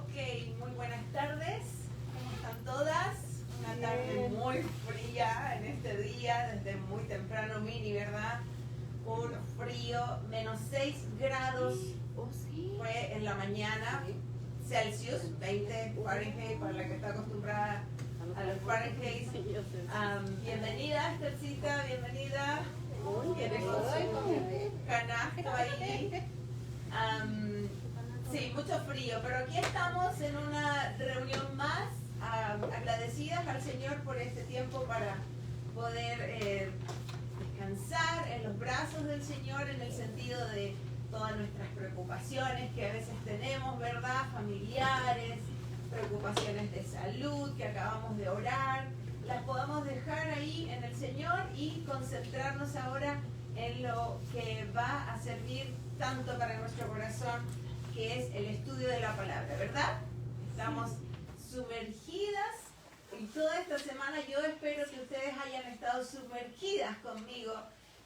Ok, muy buenas tardes. ¿Cómo están todas? Una tarde muy fría en este día, desde muy temprano, Mini, ¿verdad? Un frío, menos 6 grados fue en la mañana, Celsius, 20 Fahrenheit, para la que está acostumbrada a los Fahrenheit. Bienvenida, Esthercita, bienvenida. Tiene con su canasto ahí. Sí, mucho frío, pero aquí estamos en una reunión más, agradecidas al Señor por este tiempo para poder descansar en los brazos del Señor, en el sentido de todas nuestras preocupaciones que a veces tenemos, ¿verdad? Familiares, preocupaciones de salud que acabamos de orar, las podamos dejar ahí en el Señor y concentrarnos ahora en lo que va a servir tanto para nuestro corazón, que es el estudio de la palabra, ¿verdad? Estamos sumergidas y toda esta semana yo espero que ustedes hayan estado sumergidas conmigo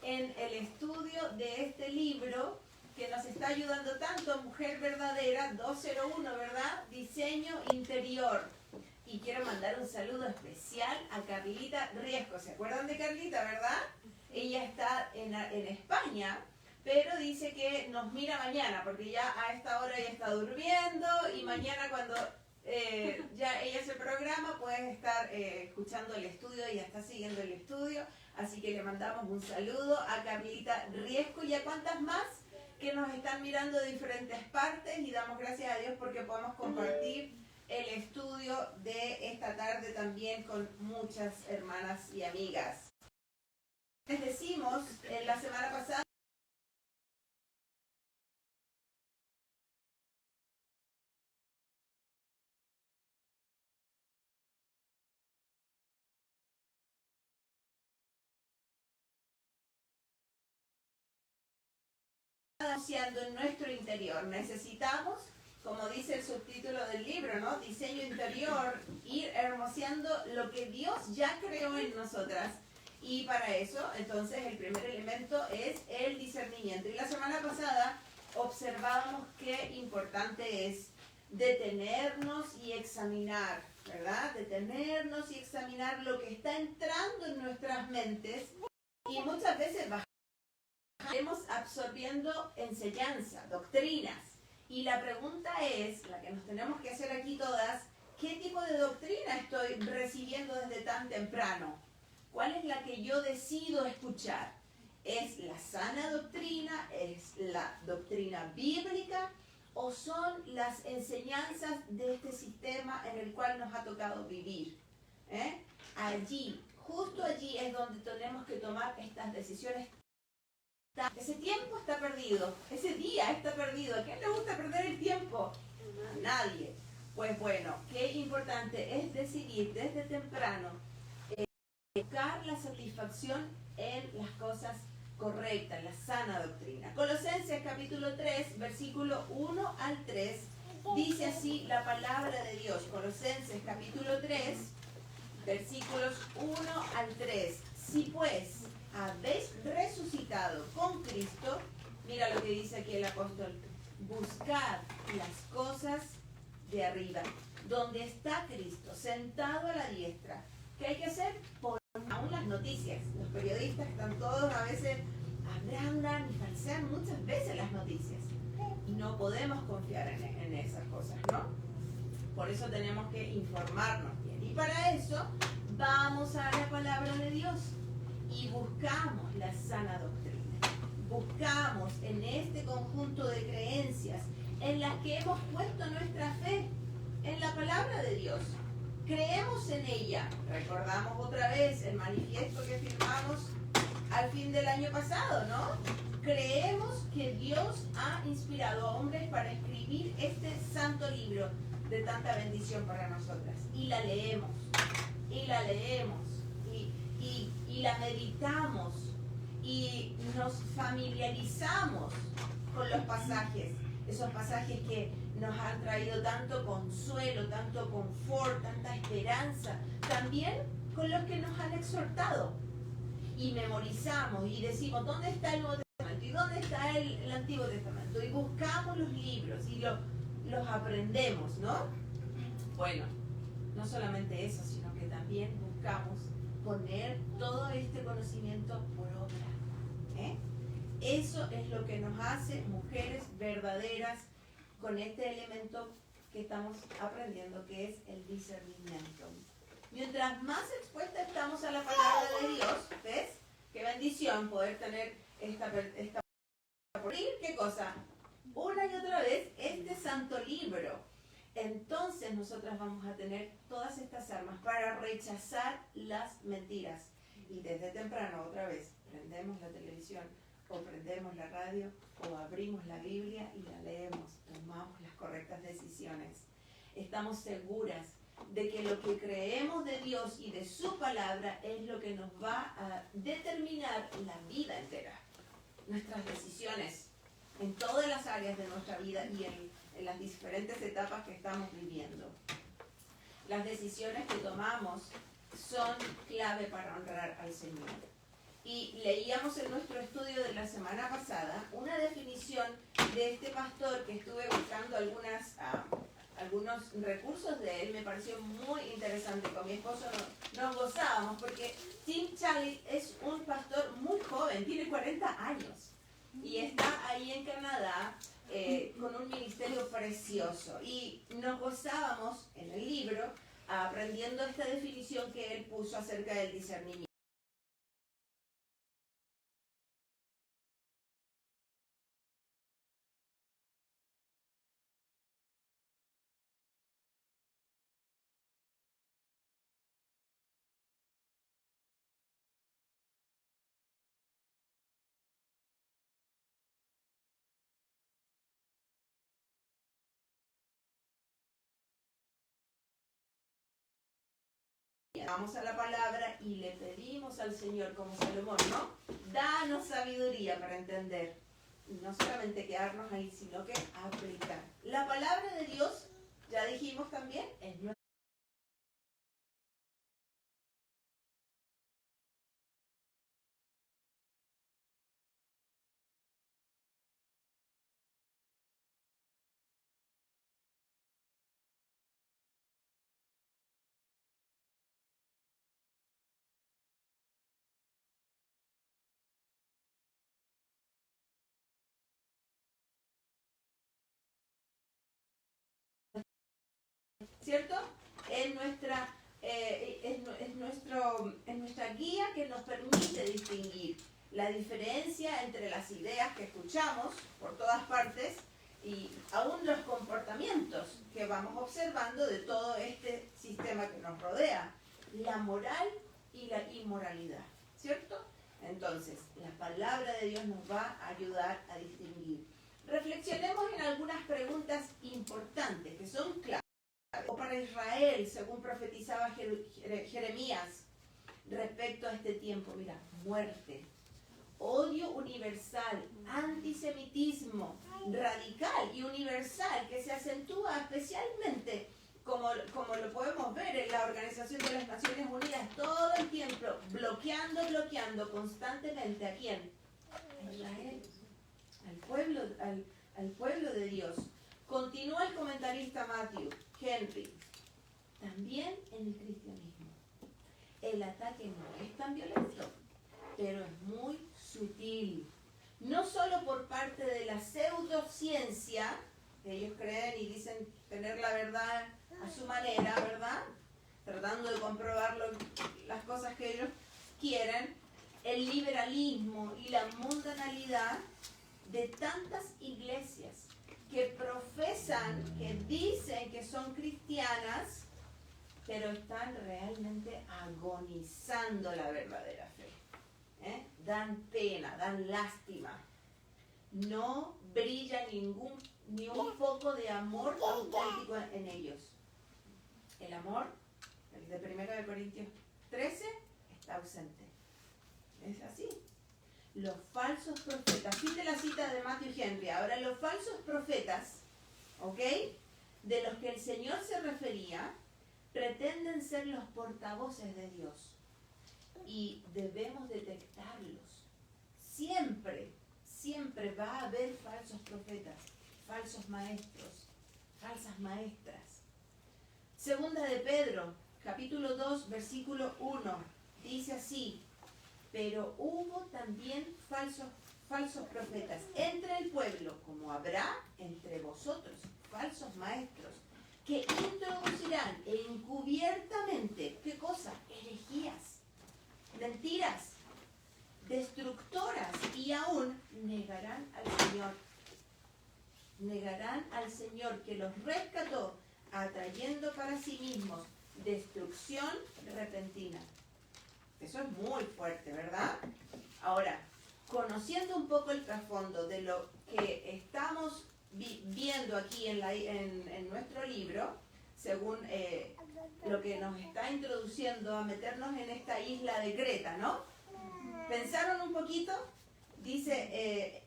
en el estudio de este libro que nos está ayudando tanto, Mujer Verdadera 201, ¿verdad? Diseño interior. Y quiero mandar un saludo especial a Carlita Riesco. ¿Se acuerdan de Carlita, verdad? Ella está en España, pero dice que nos mira mañana, porque ya a esta hora ya está durmiendo y mañana cuando ya ella se programa puede estar escuchando el estudio, ella está siguiendo el estudio, así que le mandamos un saludo a Carlita Riesco y a cuantas más que nos están mirando de diferentes partes, y damos gracias a Dios porque podemos compartir el estudio de esta tarde también con muchas hermanas y amigas. Les decimos la semana pasada anunciando en nuestro interior. Necesitamos, como dice el subtítulo del libro, ¿no? Diseño interior, ir hermoseando lo que Dios ya creó en nosotras. Y para eso, entonces, el primer elemento es el discernimiento. Y la semana pasada observábamos qué importante es detenernos y examinar, ¿verdad? Detenernos y examinar lo que está entrando en nuestras mentes, y muchas veces estamos absorbiendo enseñanza, doctrinas. Y la pregunta es, la que nos tenemos que hacer aquí todas, ¿qué tipo de doctrina estoy recibiendo desde tan temprano? ¿Cuál es la que yo decido escuchar? ¿Es la sana doctrina? ¿Es la doctrina bíblica? ¿O son las enseñanzas de este sistema en el cual nos ha tocado vivir? Allí, justo allí es donde tenemos que tomar estas decisiones. Ese tiempo está perdido, ese día está perdido. ¿A quién le gusta perder el tiempo? A nadie. Pues bueno, qué importante es decidir desde temprano buscar la satisfacción en las cosas correctas, la sana doctrina. Colosenses capítulo 3, versículo 1 al 3, dice así la palabra de Dios. Colosenses capítulo 3, versículos 1 al 3. Si pues habéis resucitado con Cristo, mira lo que dice aquí el apóstol, buscad las cosas de arriba, donde está Cristo, sentado a la diestra. ¿Qué hay que hacer? Por aún las noticias. Los periodistas están todos, a veces abrandan y falsean muchas veces las noticias. Y no podemos confiar en esas cosas, ¿no? Por eso tenemos que informarnos bien. Y para eso vamos a la palabra de Dios y buscamos la sana doctrina. Buscamos en este conjunto de creencias en las que hemos puesto nuestra fe en la palabra de Dios. Creemos en ella. Recordamos otra vez el manifiesto que firmamos al fin del año pasado, ¿no? Creemos que Dios ha inspirado a hombres para escribir este santo libro de tanta bendición para nosotras. Y la leemos, y la leemos, y la meditamos, y nos familiarizamos con los pasajes, esos pasajes que nos han traído tanto consuelo, tanto confort, tanta esperanza, también con los que nos han exhortado. Y memorizamos y decimos, ¿dónde está el Nuevo Testamento? ¿Y dónde está el Antiguo Testamento? Y buscamos los libros y los aprendemos, ¿no? Bueno, no solamente eso, sino que también buscamos poner todo este conocimiento por obra. Eso es lo que nos hace mujeres verdaderas con este elemento que estamos aprendiendo, que es el discernimiento. Mientras más expuesta estamos a la palabra de Dios, ¿ves? Qué bendición poder tener esta por ir, ¿qué cosa? Una y otra vez este santo libro. Entonces nosotras vamos a tener todas estas armas para rechazar las mentiras. Y desde temprano, otra vez, prendemos la televisión, o prendemos la radio, o abrimos la Biblia y la leemos, tomamos las correctas decisiones. Estamos seguras de que lo que creemos de Dios y de su palabra es lo que nos va a determinar la vida entera. Nuestras decisiones en todas las áreas de nuestra vida y en las diferentes etapas que estamos viviendo. Las decisiones que tomamos son clave para honrar al Señor. Y leíamos en nuestro estudio de la semana pasada una definición de este pastor que estuve buscando algunos recursos de él. Me pareció muy interesante. Con mi esposo nos gozábamos porque Tim Challies es un pastor muy joven, tiene 40 años y está ahí en Canadá con un ministerio precioso. Y nos gozábamos en el libro aprendiendo esta definición que él puso acerca del discernimiento. Vamos a la palabra y le pedimos al Señor, como Salomón, ¿no? Danos sabiduría para entender. No solamente quedarnos ahí, sino que aplicar. La palabra de Dios, ya dijimos también, es nuestra. ¿Cierto? Es nuestra guía que nos permite distinguir la diferencia entre las ideas que escuchamos por todas partes y aún los comportamientos que vamos observando de todo este sistema que nos rodea, la moral y la inmoralidad, ¿cierto? Entonces, la palabra de Dios nos va a ayudar a distinguir. Reflexionemos en algunas preguntas importantes que son claves. O para Israel, según profetizaba Jeremías respecto a este tiempo, mira, muerte, odio universal, antisemitismo radical y universal que se acentúa especialmente, como lo podemos ver en la Organización de las Naciones Unidas, todo el tiempo bloqueando constantemente ¿a quién? A Israel, al pueblo de Dios. Continúa el comentarista Matthew Henry, también en el cristianismo. El ataque no es tan violento, pero es muy sutil. No solo por parte de la pseudociencia, que ellos creen y dicen tener la verdad a su manera, ¿verdad? Tratando de comprobar las cosas que ellos quieren, el liberalismo y la mundanalidad de tantas iglesias que profesan, que dicen que son cristianas, pero están realmente agonizando la verdadera fe. Dan pena, dan lástima. No brilla ni un poco de amor auténtico en ellos. El amor, el de 1 Corintios 13, está ausente. Es así. Los falsos profetas, fin de la cita de Matthew Henry. Ahora, los falsos profetas, ¿ok?, de los que el Señor se refería, pretenden ser los portavoces de Dios. Y debemos detectarlos. Siempre va a haber falsos profetas, falsos maestros, falsas maestras. Segunda de Pedro, capítulo 2, versículo 1, dice así: pero hubo también falsos profetas entre el pueblo, como habrá entre vosotros falsos maestros, que introducirán encubiertamente, ¿qué cosa? Herejías, mentiras, destructoras, y aún negarán al Señor. Negarán al Señor que los rescató, atrayendo para sí mismos destrucción repentina. Eso es muy fuerte, ¿verdad? Ahora, conociendo un poco el trasfondo de lo que estamos viendo aquí en nuestro libro, según lo que nos está introduciendo a meternos en esta isla de Creta, ¿no? ¿Pensaron un poquito? Dice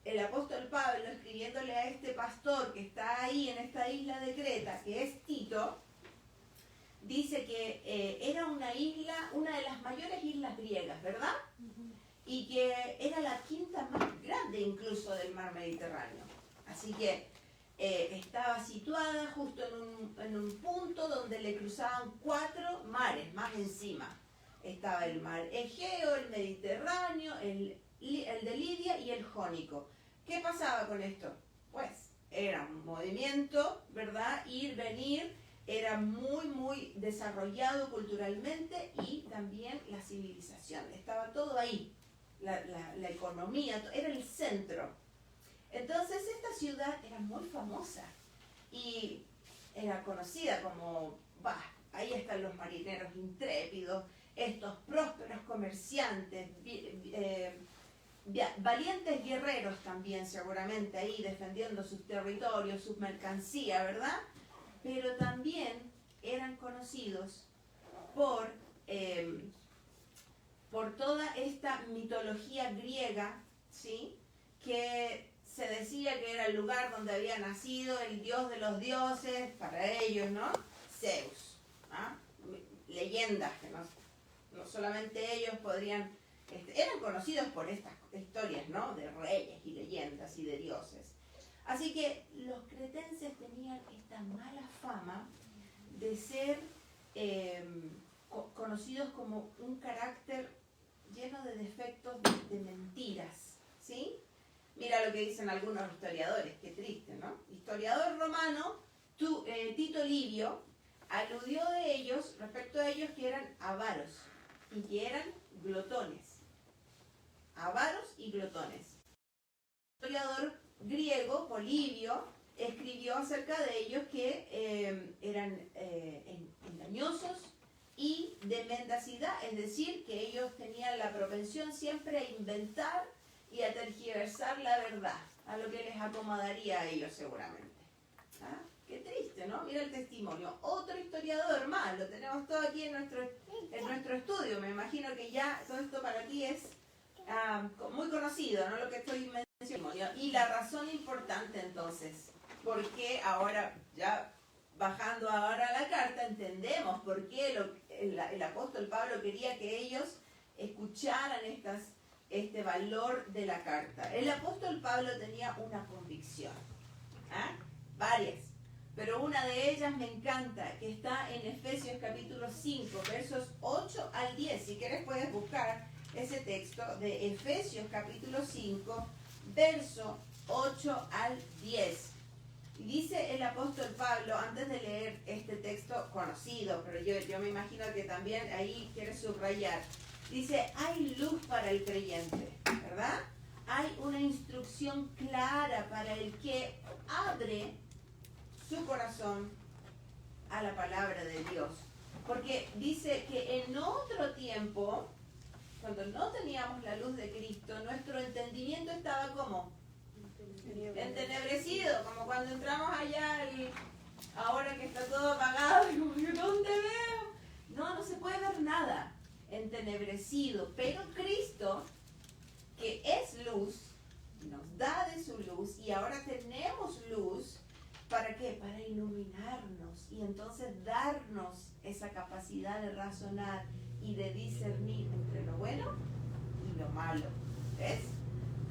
el apóstol Pablo, escribiéndole a este pastor que está ahí en esta isla de Creta, que es Tito, dice que era una isla, una de las mayores islas griegas, ¿verdad? Y que era la quinta más grande incluso del mar Mediterráneo. Así que estaba situada justo en un punto donde le cruzaban 4 mares más encima. Estaba el mar Egeo, el Mediterráneo, el de Lidia y el Jónico. ¿Qué pasaba con esto? Pues era un movimiento, ¿verdad? Ir, venir, era muy, muy desarrollado culturalmente, y también la civilización. Estaba todo ahí, la economía, era el centro. Entonces esta ciudad era muy famosa y era conocida como, ahí están los marineros intrépidos, estos prósperos comerciantes, valientes guerreros también seguramente ahí defendiendo sus territorios, sus mercancías, ¿verdad? Pero también eran conocidos por toda esta mitología griega, ¿sí? Que se decía que era el lugar donde había nacido el dios de los dioses, para ellos, ¿no? Zeus, ¿ah? Leyendas que no solamente ellos podrían, eran conocidos por estas historias, ¿no? De reyes y leyendas y de dioses. Así que los cretenses tenían esta mala fama de ser conocidos como un carácter lleno de defectos, de mentiras, ¿sí? Mira lo que dicen algunos historiadores, qué triste, ¿no? Historiador romano, Tito Livio, aludió de ellos, respecto a ellos, que eran avaros y que eran glotones. Avaros y glotones. El historiador griego, Polibio, escribió acerca de ellos que eran engañosos y de mendacidad, es decir, que ellos tenían la propensión siempre a inventar y a tergiversar la verdad, a lo que les acomodaría a ellos seguramente. ¿Ah? Qué triste, ¿no? Mira el testimonio. Otro historiador más, lo tenemos todo aquí en nuestro estudio. Me imagino que ya todo esto para ti es muy conocido, ¿no? Lo que estoy mencionando. Y la razón importante entonces, porque ahora, ya bajando ahora a la carta, entendemos por qué el apóstol Pablo quería que ellos escucharan este valor de la carta. El apóstol Pablo tenía una convicción, varias, pero una de ellas me encanta, que está en Efesios capítulo 5, versos 8 al 10. Si quieres puedes buscar ese texto de Efesios capítulo 5, verso 8 al 10. Y dice el apóstol Pablo, antes de leer este texto conocido, pero yo me imagino que también ahí quiere subrayar, dice, hay luz para el creyente, ¿verdad? Hay una instrucción clara para el que abre su corazón a la palabra de Dios. Porque dice que en otro tiempo, cuando no teníamos la luz de Cristo, nuestro entendimiento estaba como entenebrecido, como cuando entramos allá ahora que está todo apagado, y como, ¿dónde veo? No se puede ver nada, entenebrecido. Pero Cristo, que es luz, nos da de su luz, y ahora tenemos luz. ¿Para qué? Para iluminarnos y entonces darnos esa capacidad de razonar y de discernir entre lo bueno y lo malo. ¿Ves?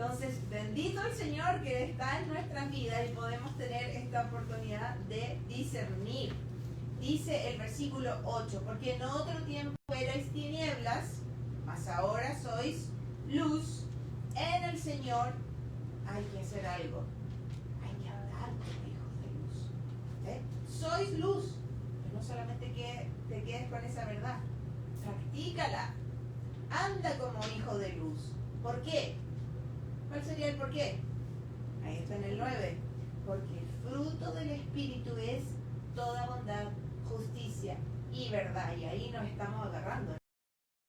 Entonces, bendito el Señor que está en nuestras vidas y podemos tener esta oportunidad de discernir. Dice el versículo 8, porque en otro tiempo erais tinieblas, mas ahora sois luz en el Señor. Hay que hacer algo. Hay que hablar como hijos de luz. Sois luz. Pero no solamente que te quedes con esa verdad. Practícala. Anda como hijo de luz. ¿Por qué? ¿Cuál sería el por qué? Ahí está en el 9. Porque el fruto del Espíritu es toda bondad, justicia y verdad. Y ahí nos estamos agarrando.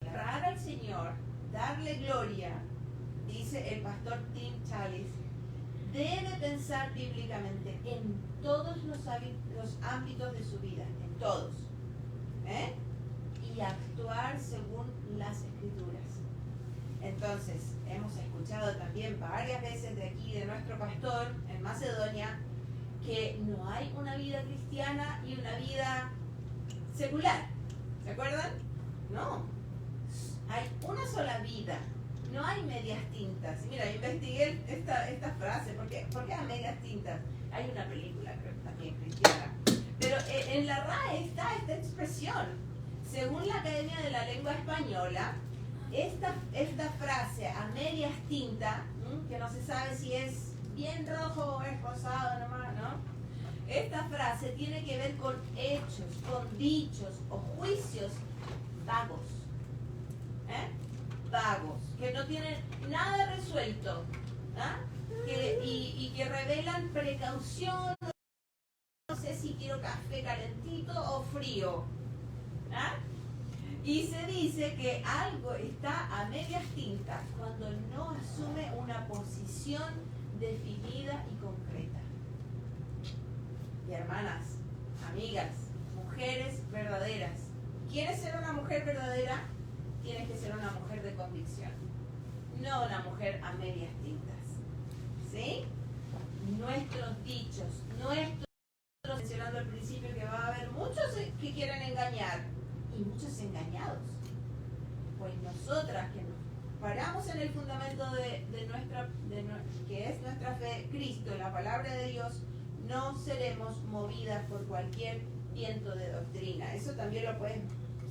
Honrar al Señor, darle gloria, dice el pastor Tim Challis, debe pensar bíblicamente en todos los ámbitos de su vida, en todos. Y actuar según las Escrituras. Entonces, hemos escuchado también varias veces de aquí, de nuestro pastor en Macedonia, que no hay una vida cristiana y una vida secular. ¿Se acuerdan? No. Hay una sola vida. No hay medias tintas. Mira, investigué esta frase. ¿Por qué a medias tintas? Hay una película, creo, también cristiana. Pero en la RAE está esta expresión. Según la Academia de la Lengua Española, esta frase a medias tintas, que no se sabe si es bien rojo o es rosado nomás, ¿no? Esta frase tiene que ver con hechos, con dichos o juicios vagos. Vagos, que no tienen nada resuelto, y que revelan precaución. No sé si quiero café calentito o frío. Y se dice que algo está a medias tintas cuando no asume una posición definida y concreta. Y hermanas, amigas, mujeres verdaderas, ¿quieres ser una mujer verdadera? Tienes que ser una mujer de convicción, no una mujer a medias tintas. ¿Sí? Nuestros dichos, mencionando al principio que va a haber muchos que quieren engañar y muchos engañados. Pues nosotras que nos paramos en el fundamento que es nuestra fe, Cristo, la palabra de Dios, no seremos movidas por cualquier viento de doctrina. Eso también lo puedes,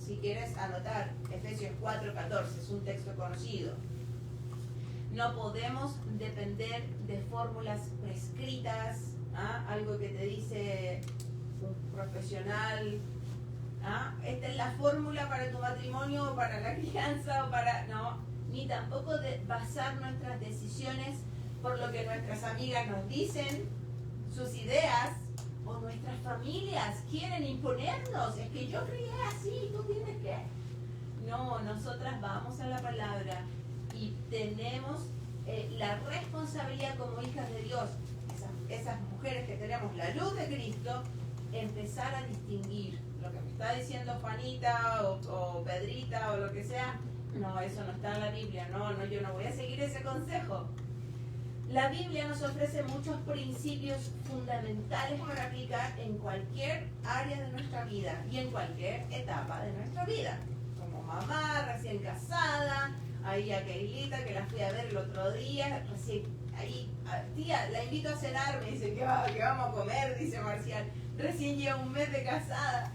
si quieres, anotar. Efesios 4:14 es un texto conocido. No podemos depender de fórmulas prescritas, algo que te dice un profesional. Esta es la fórmula para tu matrimonio o para la crianza no, ni tampoco de basar nuestras decisiones por lo que nuestras amigas nos dicen, sus ideas, o nuestras familias quieren imponernos. Es que yo crié así, tú tienes que. No, nosotras vamos a la palabra y tenemos la responsabilidad como hijas de Dios, esas mujeres que tenemos la luz de Cristo, empezar a distinguir lo que me está diciendo Juanita o Pedrita o lo que sea. No, eso no está en la Biblia. No, yo no voy a seguir ese consejo. La Biblia nos ofrece muchos principios fundamentales para aplicar en cualquier área de nuestra vida y en cualquier etapa de nuestra vida. Como mamá, recién casada, ahí a Keilita, que la fui a ver el otro día, recién ahí, tía, la invito a cenar, me dice, ¿qué vamos a comer? Dice Marcial, recién lleva un mes de casada.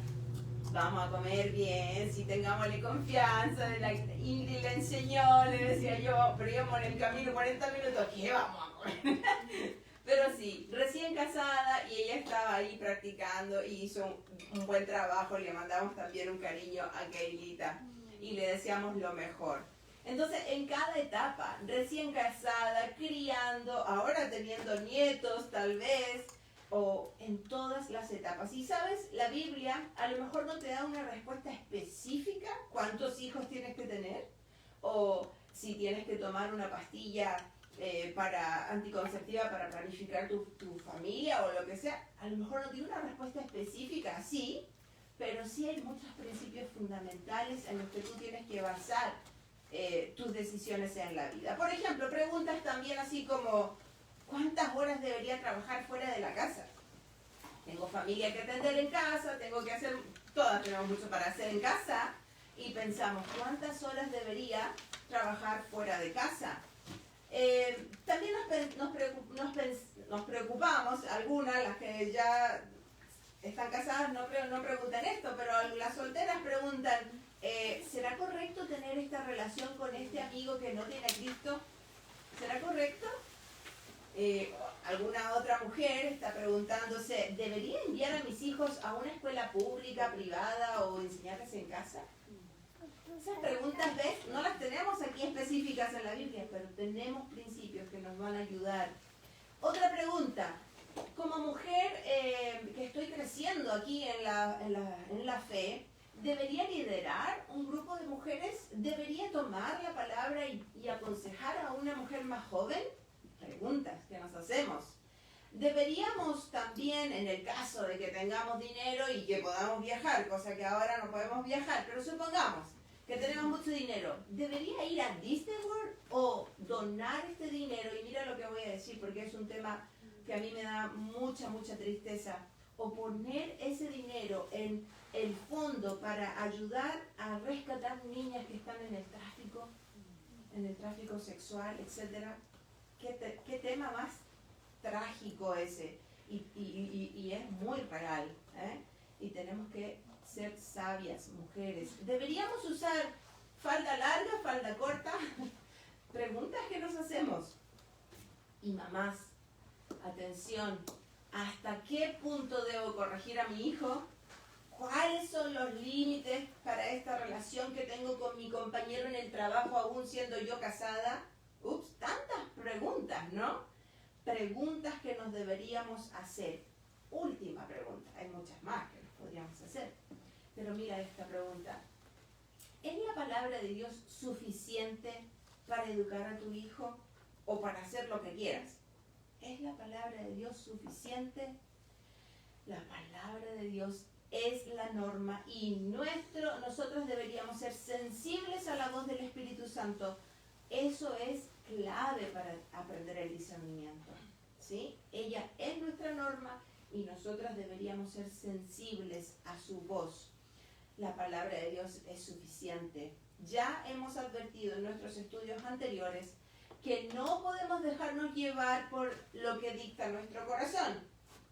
Vamos a comer bien, si tengámosle confianza. Ingrid le enseñó, le decía yo, pero íbamos en el camino 40 minutos, ¿qué vamos a comer? Pero sí, recién casada y ella estaba ahí practicando y hizo un buen trabajo. Le mandamos también un cariño a Keilita y le deseamos lo mejor. Entonces, en cada etapa, recién casada, criando, ahora teniendo nietos tal vez, o en todas las etapas. Y sabes, la Biblia a lo mejor no te da una respuesta específica cuántos hijos tienes que tener, o si tienes que tomar una pastilla anticonceptiva para planificar tu familia o lo que sea. A lo mejor no tiene una respuesta específica, sí, pero sí hay muchos principios fundamentales en los que tú tienes que basar tus decisiones en la vida. Por ejemplo, preguntas también así como: ¿cuántas horas debería trabajar fuera de la casa? Tengo familia que atender en casa, tengo que hacer, todas tenemos mucho para hacer en casa, y pensamos, ¿cuántas horas debería trabajar fuera de casa? También nos preocupamos, algunas, las que ya están casadas no preguntan esto, pero las solteras preguntan, ¿será correcto tener esta relación con este amigo que no tiene a Cristo? ¿Será correcto? Alguna otra mujer está preguntándose, ¿debería enviar a mis hijos a una escuela pública, privada o enseñarles en casa? Esas preguntas, ¿ves? No las tenemos aquí específicas en la Biblia, pero tenemos principios que nos van a ayudar. Otra pregunta, como mujer que estoy creciendo aquí en la fe, ¿debería liderar un grupo de mujeres? ¿Debería tomar la palabra y aconsejar a una mujer más joven? Preguntas que nos hacemos. Deberíamos también, en el caso de que tengamos dinero y que podamos viajar, cosa que ahora no podemos viajar, pero supongamos que tenemos mucho dinero, ¿debería ir a Disney World o donar este dinero? Y mira lo que voy a decir, porque es un tema que a mí me da mucha tristeza. O poner ese dinero en el fondo para ayudar a rescatar niñas que están en el tráfico sexual, etcétera. ¿Qué tema más trágico ese? Y es muy real, ¿eh? Y tenemos que ser sabias, mujeres. ¿Deberíamos usar falda larga, falda corta? Preguntas que nos hacemos. Y mamás, atención, ¿hasta qué punto debo corregir a mi hijo? ¿Cuáles son los límites para esta relación que tengo con mi compañero en el trabajo, aún siendo yo casada? Ups, tantas preguntas, ¿no? Preguntas que nos deberíamos hacer. Última pregunta, hay muchas más que nos podríamos hacer. Pero mira esta pregunta. ¿Es la palabra de Dios suficiente para educar a tu hijo o para hacer lo que quieras? ¿Es la palabra de Dios suficiente? La palabra de Dios es la norma y nosotros deberíamos ser sensibles a la voz del Espíritu Santo. Eso es clave para aprender el discernimiento, ¿sí? Ella es nuestra norma y nosotras deberíamos ser sensibles a su voz. La palabra de Dios es suficiente. Ya hemos advertido en nuestros estudios anteriores que no podemos dejarnos llevar por lo que dicta nuestro corazón.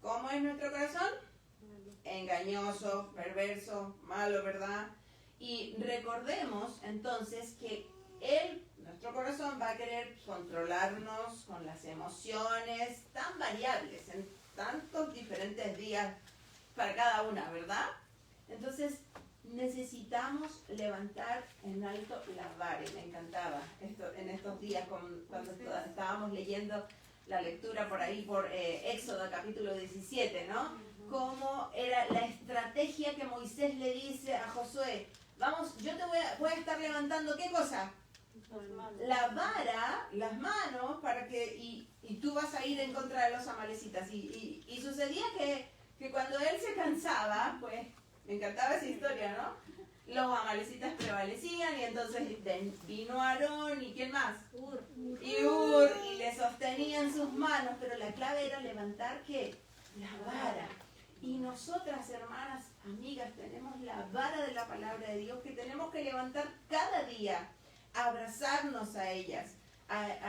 ¿Cómo es nuestro corazón? Engañoso, perverso, malo, ¿verdad? Y recordemos entonces que nuestro corazón va a querer controlarnos con las emociones tan variables en tantos diferentes días para cada una, ¿verdad? Entonces necesitamos levantar en alto la vara. Me encantaba esto en estos días cuando estábamos leyendo la lectura por ahí por Éxodo capítulo 17, ¿no? Cómo era la estrategia que Moisés le dice a Josué. Vamos, yo te voy a estar levantando, ¿qué cosa? La vara, las manos, para que y tú vas a ir en contra de los amalecitas. Y sucedía que cuando él se cansaba, pues, me encantaba esa historia, ¿no? Los amalecitas prevalecían y entonces vino Aarón y ¿quién más? Ur, y le sostenían sus manos, pero la clave era levantar, ¿qué? La vara. Y nosotras, hermanas, amigas, tenemos la vara de la palabra de Dios que tenemos que levantar cada día, abrazarnos a ella.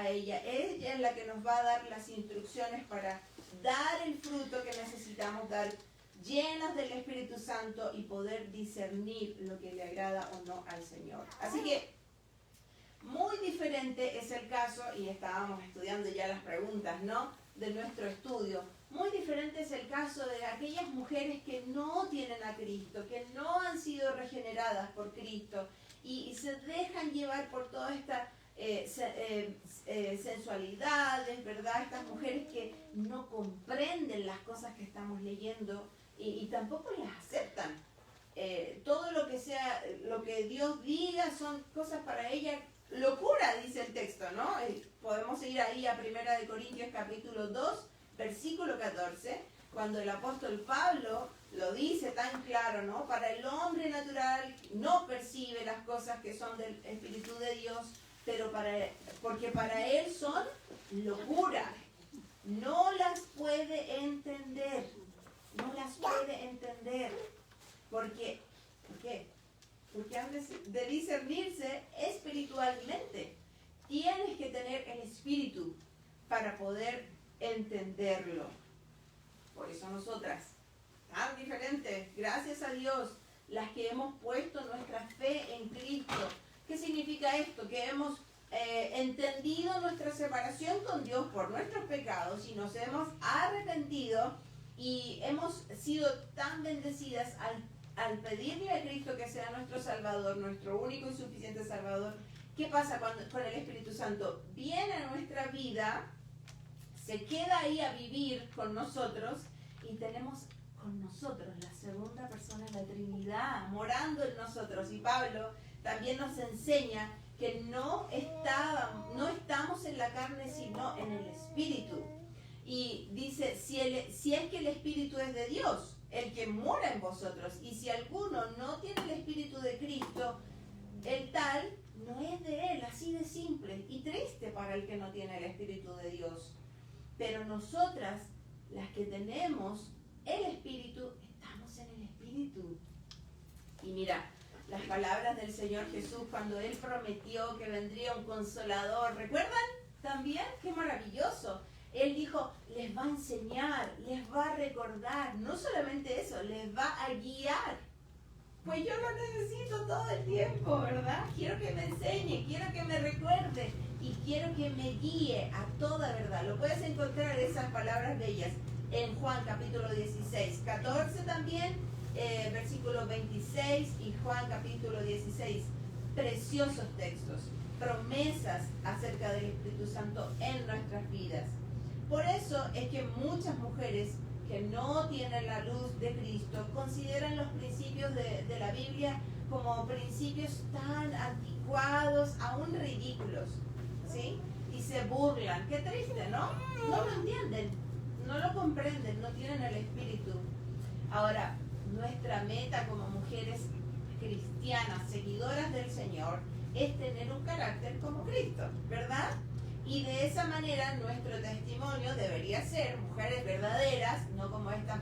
Ella es la que nos va a dar las instrucciones para dar el fruto que necesitamos dar, llenas del Espíritu Santo y poder discernir lo que le agrada o no al Señor. Así que muy diferente es el caso, y estábamos estudiando ya las preguntas, ¿no?, de nuestro estudio. Muy diferente es el caso de aquellas mujeres que no tienen a Cristo, que no han sido regeneradas por Cristo y se dejan llevar por toda esta sensualidades, ¿verdad? Estas mujeres que no comprenden las cosas que estamos leyendo y tampoco las aceptan. Todo lo que sea, lo que Dios diga son cosas para ella locura, dice el texto, ¿no? Podemos ir ahí a 1 Corintios capítulo 2, versículo 14, cuando el apóstol Pablo lo dice tan claro, ¿no? Para el hombre natural no percibe las cosas que son del Espíritu de Dios, pero porque para él son locura. No las puede entender. No las puede entender. ¿Por qué? Porque han de discernirse espiritualmente. Tienes que tener el Espíritu. poder entenderlo. Por eso nosotras, tan diferentes, gracias a Dios, las que hemos puesto nuestra fe en Cristo. ¿Qué significa esto? Que hemos entendido nuestra separación con Dios por nuestros pecados y nos hemos arrepentido y hemos sido tan bendecidas al pedirle a Cristo que sea nuestro Salvador, nuestro único y suficiente Salvador. ¿Qué pasa cuando con el Espíritu Santo? Viene a nuestra vida, se queda ahí a vivir con nosotros y tenemos con nosotros la segunda persona de la Trinidad morando en nosotros. Y Pablo también nos enseña que no estamos en la carne sino en el Espíritu. Y dice, si es que el Espíritu es de Dios, el que mora en vosotros, y si alguno no tiene el Espíritu de Cristo, el tal no es de él, así de simple y triste para el que no tiene el Espíritu de Dios. Pero nosotras, las que tenemos el Espíritu, estamos en el Espíritu. Y mira, las palabras del Señor Jesús cuando Él prometió que vendría un Consolador, ¿recuerdan? También, qué maravilloso. Él dijo, les va a enseñar, les va a recordar, no solamente eso, les va a guiar. Pues yo lo necesito todo el tiempo, ¿verdad? Quiero que me enseñe, quiero que me recuerde y quiero que me guíe a toda verdad. Lo puedes encontrar esas palabras bellas en Juan capítulo 16, 14 también, versículo 26 y Juan capítulo 16. Preciosos textos, promesas acerca del Espíritu Santo en nuestras vidas. Por eso es que muchas mujeres que no tienen la luz de Cristo consideran los principios de la Biblia como principios tan anticuados, aún ridículos, ¿sí? Y se burlan. Qué triste, ¿no? No lo entienden, no lo comprenden, no tienen el Espíritu. Ahora, nuestra meta como mujeres cristianas, seguidoras del Señor, es tener un carácter como Cristo, ¿verdad? Y de esa manera nuestro testimonio debería ser mujeres verdaderas, no como estas,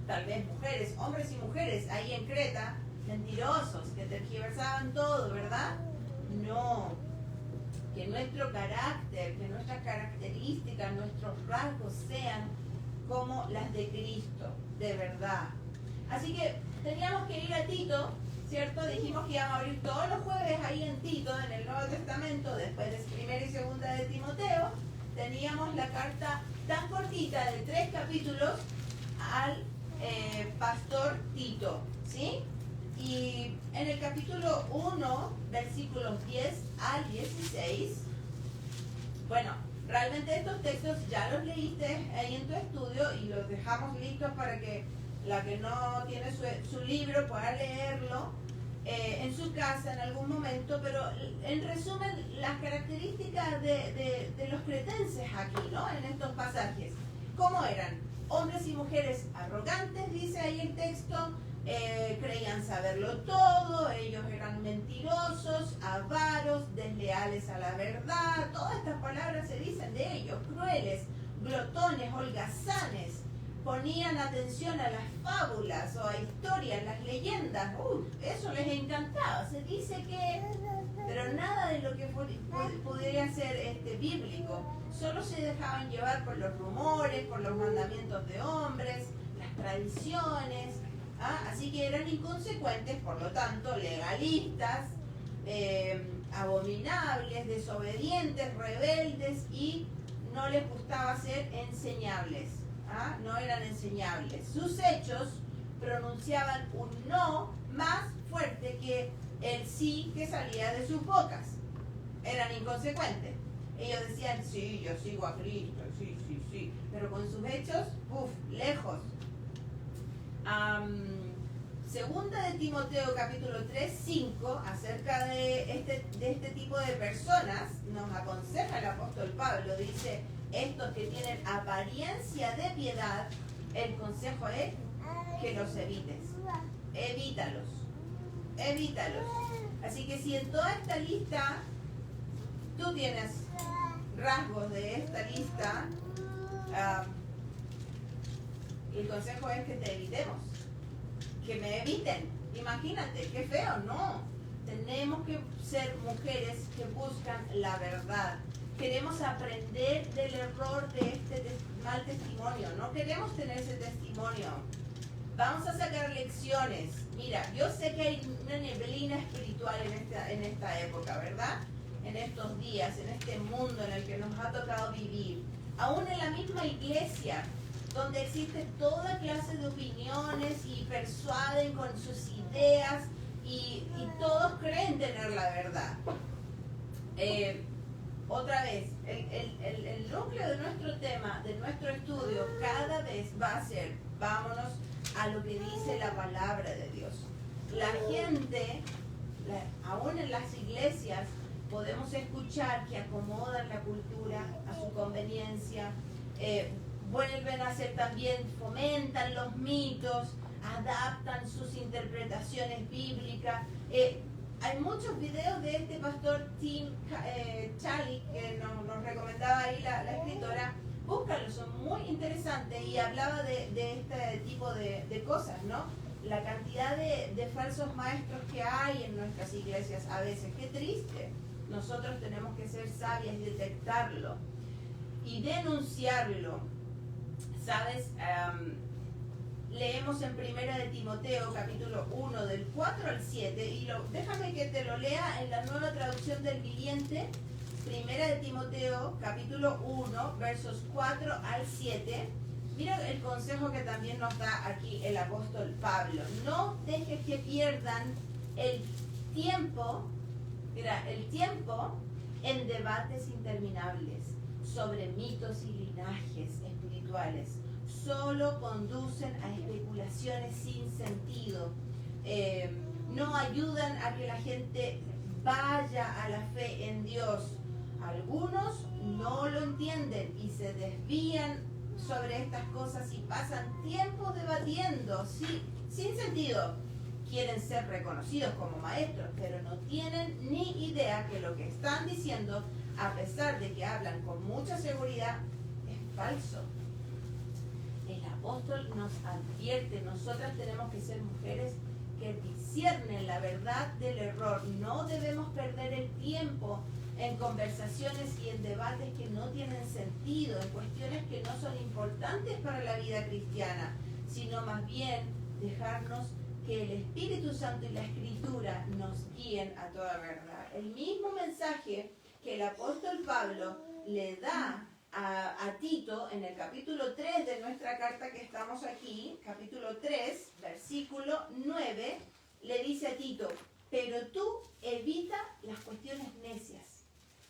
tal vez mujeres, hombres y mujeres ahí en Creta, mentirosos, que tergiversaban todo, ¿verdad? No, que nuestro carácter, que nuestras características, nuestros rasgos sean como las de Cristo, de verdad. Así que teníamos que ir a Tito, ¿cierto? Dijimos que íbamos a abrir todos los jueves ahí en Tito, en el Nuevo Testamento, después de 1 y 2 de Timoteo. Teníamos la carta tan cortita de 3 capítulos al pastor Tito, ¿sí? Y en el capítulo 1, versículos 10 al 16, bueno, realmente estos textos ya los leíste ahí en tu estudio y los dejamos listos para que la que no tiene su libro pueda leerlo en su casa en algún momento, pero en resumen las características de los cretenses aquí, ¿no? En estos pasajes. ¿Cómo eran? Hombres y mujeres arrogantes, dice ahí el texto, creían saberlo todo, ellos eran mentirosos, avaros, desleales a la verdad, todas estas palabras se dicen de ellos, crueles, glotones, holgazanes. Ponían atención a las fábulas o a historias, las leyendas. Eso les encantaba. Se dice que, pero nada de lo que pudiera ser bíblico. Solo se dejaban llevar por los rumores, por los mandamientos de hombres, las tradiciones. Así que eran inconsecuentes, por lo tanto, legalistas, abominables, desobedientes, rebeldes y no les gustaba ser enseñables. No eran enseñables. Sus hechos pronunciaban un no más fuerte que el sí que salía de sus bocas. Eran inconsecuentes. Ellos decían, sí, yo sigo a Cristo, sí, pero con sus hechos, lejos. Segunda de Timoteo capítulo 3, 5, acerca de este tipo de personas, nos aconseja el apóstol Pablo, dice, estos que tienen apariencia de piedad, el consejo es que los evites. Evítalos. Así que si en toda esta lista tú tienes rasgos de esta lista, el consejo es que te evitemos. Que me eviten. Imagínate, qué feo, no. Tenemos que ser mujeres que buscan la verdad, queremos aprender del error de este mal testimonio, no queremos tener ese testimonio. Vamos a sacar lecciones. Mira, yo sé que hay una neblina espiritual en esta época, ¿verdad? En estos días, en este mundo en el que nos ha tocado vivir. Aún en la misma iglesia, donde existe toda clase de opiniones y persuaden con sus ideas y todos creen tener la verdad. Otra vez, el núcleo de nuestro tema, de nuestro estudio, cada vez va a ser, vámonos a lo que dice la palabra de Dios. La gente, aún en las iglesias, podemos escuchar que acomodan la cultura a su conveniencia, vuelven a hacer también, fomentan los mitos, adaptan sus interpretaciones bíblicas. Hay muchos videos de este pastor Tim Challies, que nos recomendaba ahí la escritora. Búscalos, son muy interesantes, y hablaba de este tipo de cosas, ¿no? La cantidad de falsos maestros que hay en nuestras iglesias a veces, qué triste. Nosotros tenemos que ser sabias y detectarlo y denunciarlo. ¿Sabes? Leemos en 1 de Timoteo, capítulo 1, del 4 al 7, y déjame que te lo lea en la Nueva Traducción del Viviente. 1 de Timoteo, capítulo 1, versos 4 al 7. Mira el consejo que también nos da aquí el apóstol Pablo. No dejes que pierdan el tiempo, en debates interminables sobre mitos y linajes espirituales. Solo conducen a especulaciones sin sentido. No ayudan a que la gente vaya a la fe en Dios. Algunos no lo entienden y se desvían sobre estas cosas y pasan tiempo debatiendo sin sentido. Quieren ser reconocidos como maestros, pero no tienen ni idea que lo que están diciendo, a pesar de que hablan con mucha seguridad, es falso. El apóstol nos advierte, nosotras tenemos que ser mujeres que disciernen la verdad del error. No debemos perder el tiempo en conversaciones y en debates que no tienen sentido, en cuestiones que no son importantes para la vida cristiana, sino más bien dejarnos que el Espíritu Santo y la Escritura nos guíen a toda verdad. El mismo mensaje que el apóstol Pablo le da a Tito en el capítulo 3 de nuestra carta que estamos aquí, capítulo 3, versículo 9, le dice a Tito: pero tú evita las cuestiones necias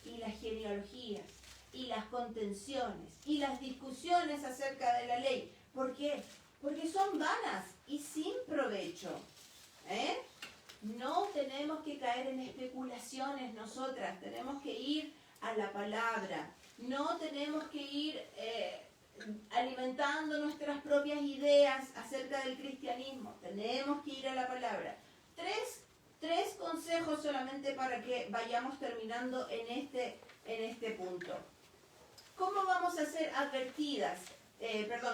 y las genealogías y las contenciones y las discusiones acerca de la ley. ¿Por qué? Porque son vanas y sin provecho. No tenemos que caer en especulaciones nosotras, tenemos que ir a la palabra. No tenemos que ir alimentando nuestras propias ideas acerca del cristianismo. Tenemos que ir a la palabra. Tres consejos solamente para que vayamos terminando en este punto. ¿Cómo vamos a ser advertidas?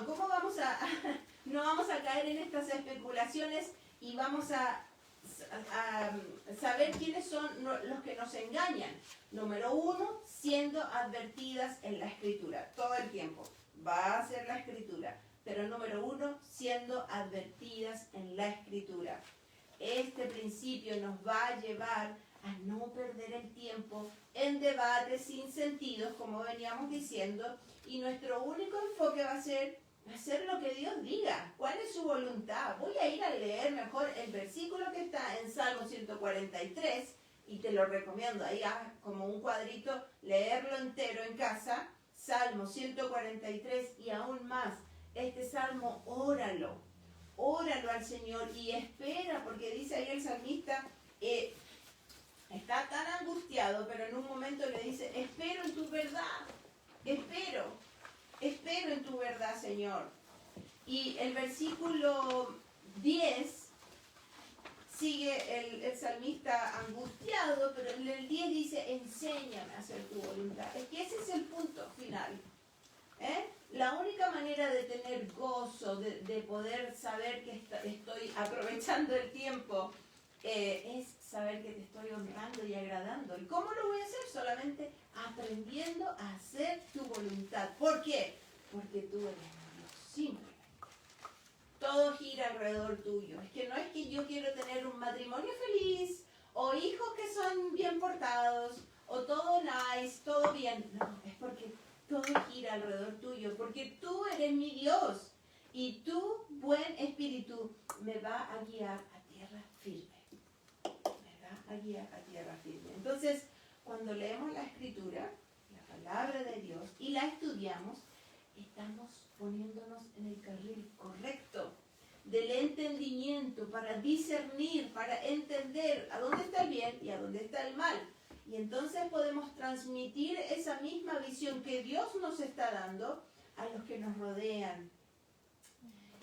¿Cómo vamos no vamos a caer en estas especulaciones y vamos a saber quiénes son los que nos engañan? Número 1, siendo advertidas en la Escritura. Todo el tiempo va a ser la Escritura. Pero número 1, siendo advertidas en la Escritura. Este principio nos va a llevar a no perder el tiempo en debates sin sentidos, como veníamos diciendo, y nuestro único enfoque va a ser hacer lo que Dios diga. ¿Cuál es su voluntad? Voy a ir a leer mejor el versículo que está en Salmo 143, y te lo recomiendo, ahí como un cuadrito, leerlo entero en casa. Salmo 143, y aún más, este salmo, óralo al Señor y espera, porque dice ahí el salmista, está tan angustiado, pero en un momento le dice: espero en tu verdad, espero en tu verdad, Señor. Y el versículo 10 sigue el salmista angustiado, pero en el 10 dice: enséñame a hacer tu voluntad. Es que ese es el punto final. La única manera de tener gozo, de poder saber que estoy aprovechando el tiempo, es saber que te estoy honrando y agradando. ¿Y cómo lo voy a hacer? Solamente aprendiendo a hacer tu voluntad. ¿Por qué? Porque tú eres Dios, simplemente. Todo gira alrededor tuyo. Es que no es que yo quiero tener un matrimonio feliz, o hijos que son bien portados, o todo nice, todo bien. No, es porque todo gira alrededor tuyo, porque tú eres mi Dios. Y tu buen espíritu me va a guiar a tierra firme. Me va a guiar a tierra firme. Entonces, cuando leemos la Escritura, la palabra de Dios, y la estudiamos, estamos poniéndonos en el carril correcto del entendimiento para discernir, para entender a dónde está el bien y a dónde está el mal. Y entonces podemos transmitir esa misma visión que Dios nos está dando a los que nos rodean.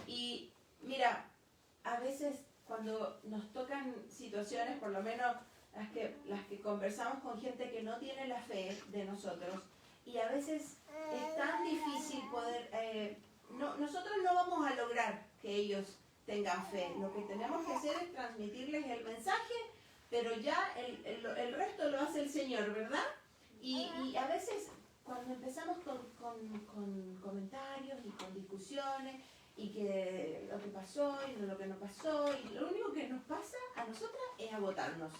Y mira, a veces cuando nos tocan situaciones, por lo menos las que conversamos con gente que no tiene la fe de nosotros, y a veces es tan difícil poder, nosotros no vamos a lograr que ellos tengan fe. Lo que tenemos que hacer es transmitirles el mensaje, pero ya el resto lo hace el Señor, ¿verdad? Y a veces cuando empezamos con comentarios y con discusiones, y que lo que pasó y lo que no pasó, y lo único que nos pasa a nosotras es agotarnos.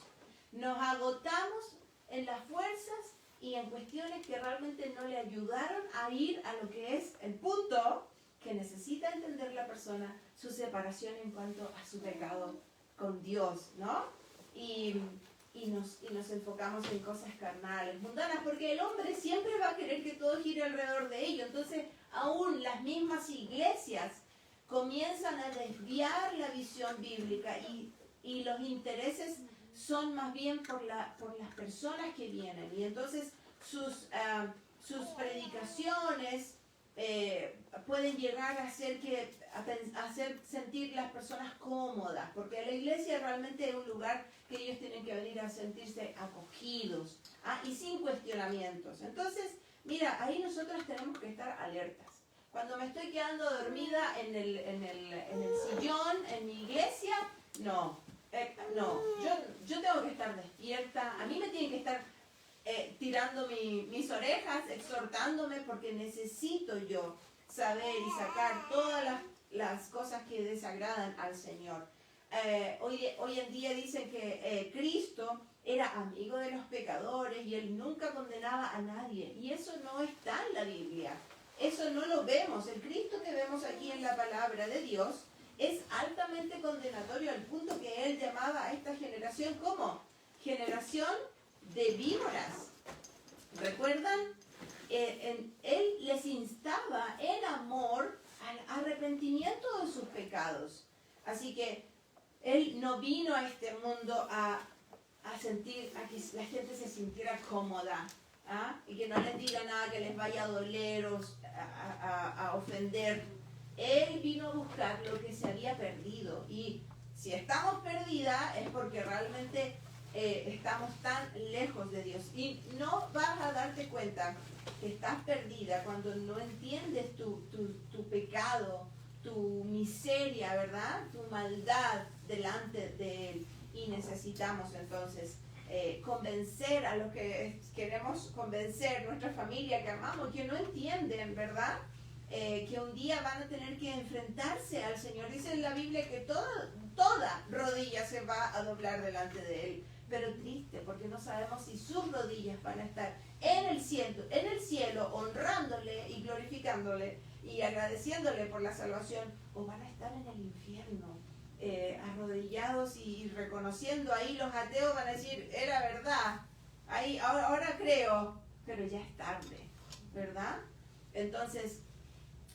Nos agotamos en las fuerzas y en cuestiones que realmente no le ayudaron a ir a lo que es el punto que necesita entender la persona, su separación en cuanto a su pecado con Dios, ¿no? Y nos enfocamos en cosas carnales, mundanas, porque el hombre siempre va a querer que todo gire alrededor de ello. Entonces, aún las mismas iglesias comienzan a desviar la visión bíblica y los intereses son más bien por las personas que vienen. Y entonces sus predicaciones pueden llegar a hacer sentir las personas cómodas, porque la iglesia realmente es un lugar que ellos tienen que venir a sentirse acogidos, y sin cuestionamientos. Entonces, mira, ahí nosotros tenemos que estar alertas. Cuando me estoy quedando dormida en el sillón, en mi iglesia, no, yo tengo que estar despierta, a mí me tienen que estar tirando mis orejas, exhortándome, porque necesito yo saber y sacar todas las cosas que desagradan al Señor. Hoy en día dicen que Cristo era amigo de los pecadores y Él nunca condenaba a nadie, y eso no está en la Biblia. Eso no lo vemos. El Cristo que vemos aquí en la palabra de Dios es altamente condenatorio, al punto que Él llamaba a esta generación como generación de víboras. ¿Recuerdan? Él les instaba en amor al arrepentimiento de sus pecados. Así que Él no vino a este mundo a sentir, a que la gente se sintiera cómoda, y que no les diga nada que les vaya a doler o a ofender. Él vino a buscar lo que se había perdido, y si estamos perdidas es porque realmente estamos tan lejos de Dios, y no vas a darte cuenta que estás perdida cuando no entiendes tu pecado, tu miseria, ¿verdad? Tu maldad delante de Él. Y necesitamos entonces convencer a los que queremos convencer, nuestra familia que amamos, que no entienden, ¿verdad? Que un día van a tener que enfrentarse al Señor. Dice en la Biblia que toda rodilla se va a doblar delante de Él. Pero triste, porque no sabemos si sus rodillas van a estar en el cielo, honrándole y glorificándole y agradeciéndole por la salvación, o van a estar en el infierno, arrodillados y reconociendo. Ahí los ateos van a decir, era verdad, ahora creo, pero ya es tarde, ¿verdad? Entonces,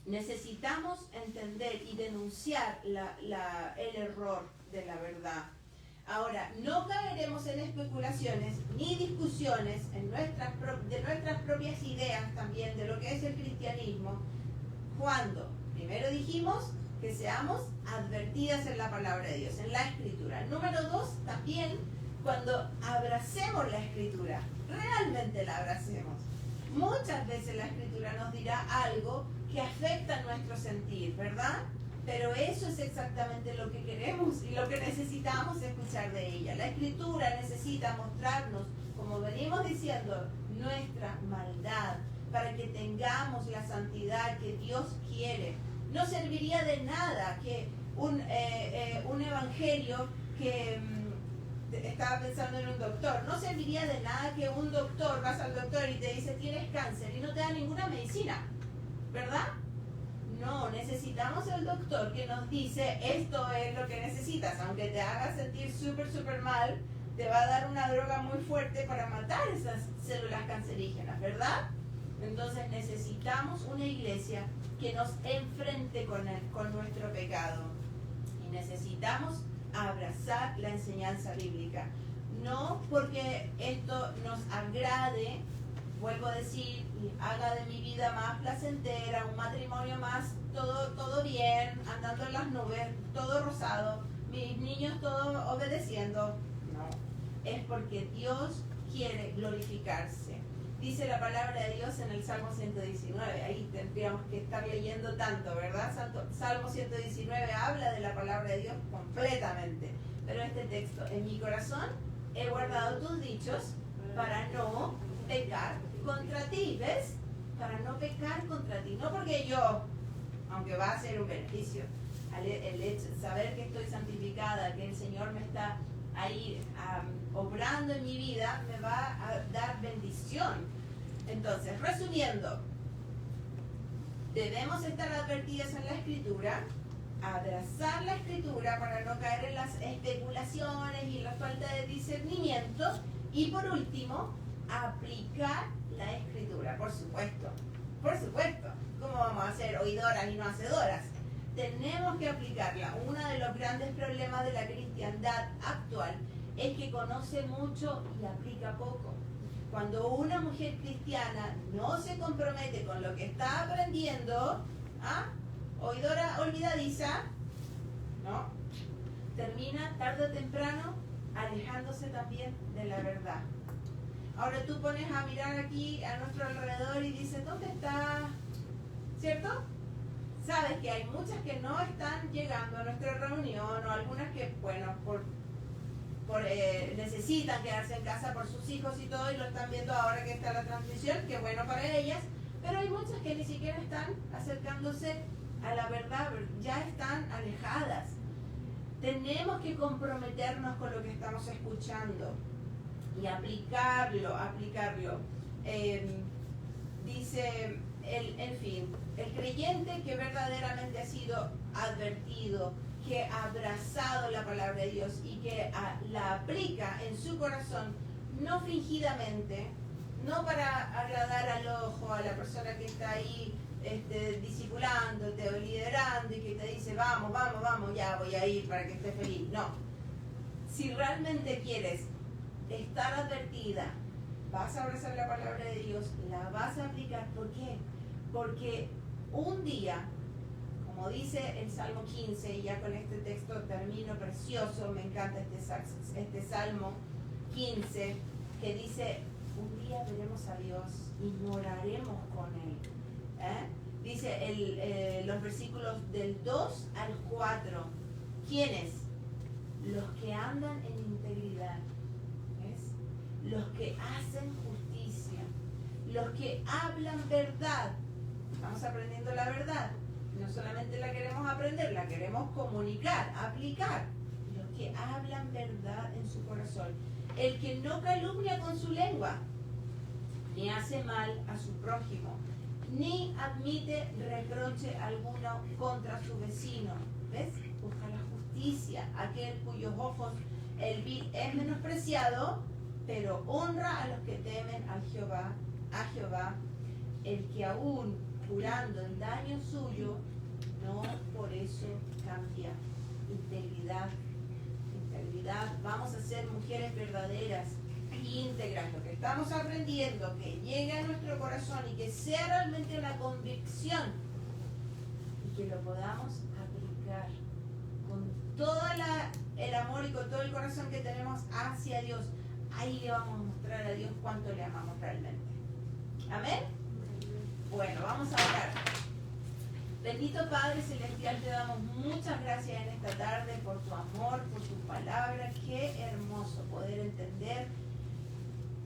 necesitamos entender y denunciar el error de la verdad. Ahora, no caeremos en especulaciones ni discusiones de nuestras propias ideas también de lo que es el cristianismo, cuando primero dijimos que seamos advertidas en la palabra de Dios, en la Escritura. Número 2, también cuando abracemos la Escritura, realmente la abracemos. Muchas veces la Escritura nos dirá algo que afecta nuestro sentir, ¿verdad? Pero eso es es exactamente lo que queremos y lo que necesitamos escuchar de ella. La Escritura necesita mostrarnos, como venimos diciendo, nuestra maldad, para que tengamos la santidad que Dios quiere. No serviría de nada que un evangelio que estaba pensando en un doctor, no serviría de nada que un doctor, vas al doctor y te dice tienes cáncer y no te da ninguna medicina, ¿verdad? No, necesitamos el doctor que nos dice esto es lo que necesitas, aunque te haga sentir súper mal, te va a dar una droga muy fuerte para matar esas células cancerígenas, ¿verdad? Entonces necesitamos una iglesia que nos enfrente con nuestro pecado. Y necesitamos abrazar la enseñanza bíblica. No porque esto nos agrade, vuelvo a decir, y haga de mi vida más placentera, un matrimonio más, todo bien, andando en las nubes, todo rosado, mis niños todos obedeciendo. No, es porque Dios quiere glorificarse. Dice la palabra de Dios en el Salmo 119, ahí tendríamos que estar leyendo tanto, ¿verdad? Salmo 119 habla de la palabra de Dios completamente, pero este texto, en mi corazón he guardado tus dichos para no pecar contra ti, ¿ves? Para no pecar contra ti, no porque yo, aunque va a ser un beneficio, el hecho de saber que estoy santificada, que el Señor me está ahí obrando en mi vida, me va a dar bendición. Entonces, resumiendo, debemos estar advertidas en la Escritura, abrazar la Escritura para no caer en las especulaciones y la falta de discernimiento, y por último, aplicar la Escritura, por supuesto. ¿Cómo vamos a ser oidoras y no hacedoras? Tenemos que aplicarla. Uno de los grandes problemas de la cristiandad actual es que conoce mucho y aplica poco. Cuando una mujer cristiana no se compromete con lo que está aprendiendo, oidora olvidadiza, ¿no? Termina tarde o temprano alejándose también de la verdad. Ahora tú pones a mirar aquí a nuestro alrededor y dices, ¿dónde está? ¿Cierto? Sabes que hay muchas que no están llegando a nuestra reunión, o algunas que, bueno, necesitan quedarse en casa por sus hijos y todo, y lo están viendo ahora que está la transmisión, que bueno para ellas, pero hay muchas que ni siquiera están acercándose a la verdad, ya están alejadas. Tenemos que comprometernos con lo que estamos escuchando y aplicarlo. Dice, el creyente que verdaderamente ha sido advertido, que ha abrazado la palabra de Dios y que la aplica en su corazón, no fingidamente, no para agradar al ojo, a la persona que está ahí discipulándote o liderando y que te dice vamos, ya voy a ir para que estés feliz. No. Si realmente quieres estar advertida, vas a abrazar la palabra de Dios, la vas a aplicar. ¿Por qué? Porque un día, como dice el Salmo 15, y ya con este texto termino, precioso, me encanta este Salmo 15, que dice, un día veremos a Dios y moraremos con Él. Dice los versículos del 2 al 4, ¿quiénes? Los que andan en integridad, ¿ves? Los que hacen justicia, los que hablan verdad. Estamos aprendiendo la verdad. No solamente la queremos aprender, la queremos comunicar, aplicar. Los que hablan verdad en su corazón. El que no calumnia con su lengua, ni hace mal a su prójimo, ni admite reproche alguno contra su vecino. ¿Ves? Busca la justicia. Aquel cuyos ojos el vil es menospreciado, pero honra a los que temen a Jehová, el que aún curando el daño suyo, no por eso cambia. Integridad. Vamos a ser mujeres verdaderas, íntegras. Lo que estamos aprendiendo, que llegue a nuestro corazón y que sea realmente una convicción y que lo podamos aplicar con todo el amor y con todo el corazón que tenemos hacia Dios. Ahí le vamos a mostrar a Dios cuánto le amamos realmente. Amén. Bueno, vamos a orar. Bendito Padre Celestial, te damos muchas gracias en esta tarde por tu amor, por tu palabra. Qué hermoso poder entender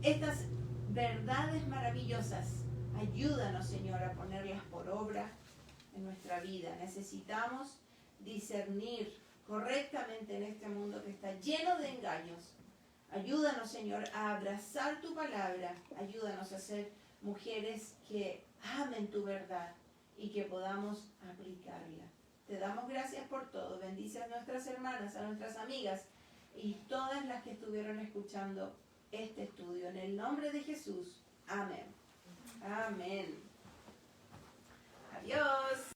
estas verdades maravillosas. Ayúdanos, Señor, a ponerlas por obra en nuestra vida. Necesitamos discernir correctamente en este mundo que está lleno de engaños. Ayúdanos, Señor, a abrazar tu palabra. Ayúdanos a ser mujeres que amen tu verdad y que podamos aplicarla. Te damos gracias por todo. Bendice a nuestras hermanas, a nuestras amigas y todas las que estuvieron escuchando este estudio. En el nombre de Jesús. Amén. Amén. Adiós.